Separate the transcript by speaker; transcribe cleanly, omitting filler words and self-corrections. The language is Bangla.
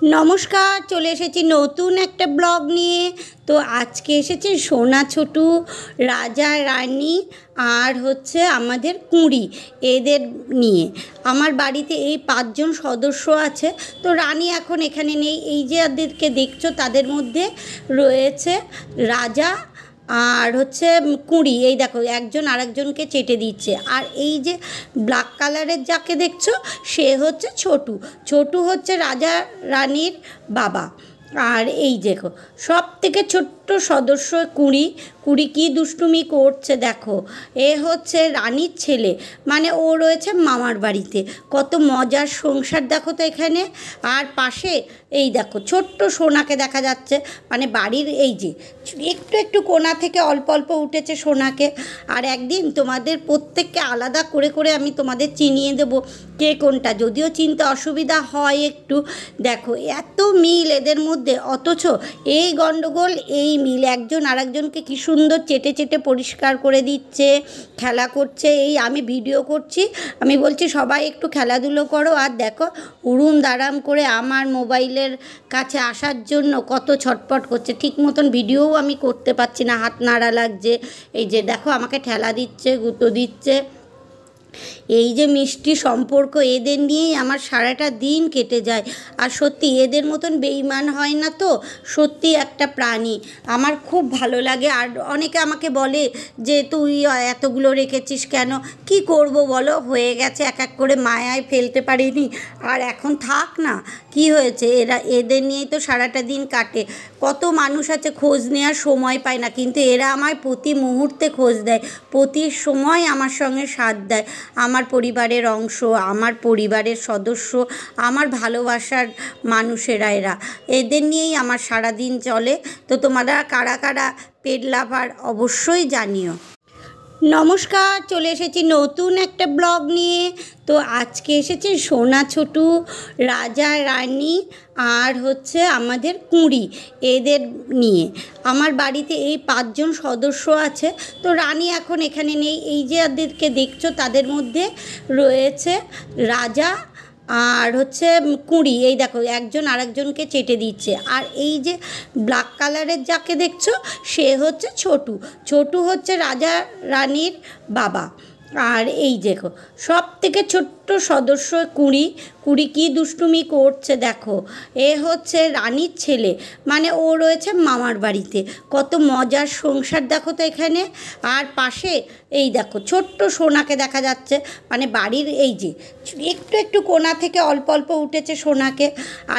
Speaker 1: নমস্কার, চলে এসেছি নতুন একটা ব্লগ নিয়ে। তো আজকে এসেছে সোনা ছোটু, রাজা রানী আর আমাদের কুঁড়ি এদের নিয়ে। আমার বাড়িতে এই 5 জন সদস্য আছে। তো রানী এখন এখানে নেই। এই যে এদেরকে দেখছো তাদের মধ্যে রয়েছে রাজা আর কুঁড়ি। এই দেখো একজন আরেকজনকে চেটে দিচ্ছে। আর এই যে ব্ল্যাক কালারের যাকে দেখছো সে হচ্ছে ছোটু। ছোটু হচ্ছে রাজা রানীর বাবা। আর এই দেখো সব থেকে ছোট্ট সদস্য কুঁড়ি। কুঁড়ি কী দুষ্টুমি করছে দেখো। এ হচ্ছে রানীর ছেলে, মানে ও রয়েছে মামার বাড়িতে। কত মজার সংসার দেখো তো এখানে। আর পাশে এই দেখো ছোট্ট সোনাকে দেখা যাচ্ছে, মানে বাড়ির এই যে একটু একটু কোণা থেকে অল্প অল্প উঠেছে সোনাকে। আর একদিন তোমাদের প্রত্যেককে আলাদা করে করে আমি তোমাদের চিনিয়ে দেবো কে কোনটা, যদিও চিনতে অসুবিধা হয় একটু। দেখো এত মিল এদের মধ্যে, অথচ এই গণ্ডগোল এই মিল। একজন আরেকজনকে কী সুন্দর চেটে চেটে পরিষ্কার করে দিচ্ছে, খেলা করছে। এই আমি ভিডিও করছি, আমি বলছি সবাই একটু খেলাধুলো করো। আর দেখো উড়ুম দাঁড়াম করে আমার মোবাইলের কাছে আসার জন্য কত ছটপট করছে। ঠিক মতন ভিডিওও আমি করতে পারছি না, হাত নাড়া লাগছে। এই যে দেখো আমাকে ঠেলা দিচ্ছে, গুঁতো দিচ্ছে। এই যে মিষ্টি সম্পর্ক এদের নিয়েই আমার সারাটা দিন কেটে যায়। আর সত্যি এদের মতন বেইমান হয় না তো, সত্যি একটা প্রাণী। আমার খুব ভালো লাগে। আর অনেকে আমাকে বলে যে তুই এতগুলো রেখেছিস কেন? কি করব বলো, হয়ে গেছে, এক এক করে মায়ায় ফেলতে পারিনি। আর এখন থাক না, কি হয়েছে, এদের নিয়েই তো সারাটা দিন কাটে। কত মানুষ আছে খোঁজ নেওয়ার সময় পায় না, কিন্তু এরা আমায় প্রতি মুহূর্তে খোঁজ দেয়, প্রতি সময় আমার সঙ্গে সাথ দেয়। আমার পরিবারের অংশ, আমার পরিবারের সদস্য, আমার ভালোবাসার মানুষেরা এরা। এদের নিয়েই আমার সারা দিন চলে। তো তোমরা কারা কারা পেট লাভার অবশ্যই জানিও। নমস্কার, চলে এসেছি নতুন একটা ব্লগ নিয়ে। তো আজকে এসেছে সোনা ছোটু, রাজা রানী আর আমাদের কুঁড়ি এদের নিয়ে। আমার বাড়িতে এই 5 জন সদস্য আছে। তো রানী এখন এখানে নেই। এই যে এদেরকে দেখছো তাদের মধ্যে রয়েছে রাজা আর কুঁড়ি। এই দেখো একজন আরেকজনকে চেটে দিচ্ছে। আর এই যে ব্ল্যাক কালারের যাকে দেখছো সে হচ্ছে ছোটু। ছোটু হচ্ছে রাজা রানীর বাবা। আর এই দেখো সব থেকে ছোট্ট সদস্য কুঁড়ি। কুঁড়ি কী দুষ্টুমি করছে দেখো। এ হচ্ছে রানীর ছেলে, মানে ও রয়েছে মামার বাড়িতে। কত মজার সংসার দেখো তো এখানে। আর পাশে এই দেখো ছোট্ট সোনাকে দেখা যাচ্ছে, মানে বাড়ির এই যে একটু একটু কোণা থেকে অল্প অল্প উঠেছে সোনাকে। আর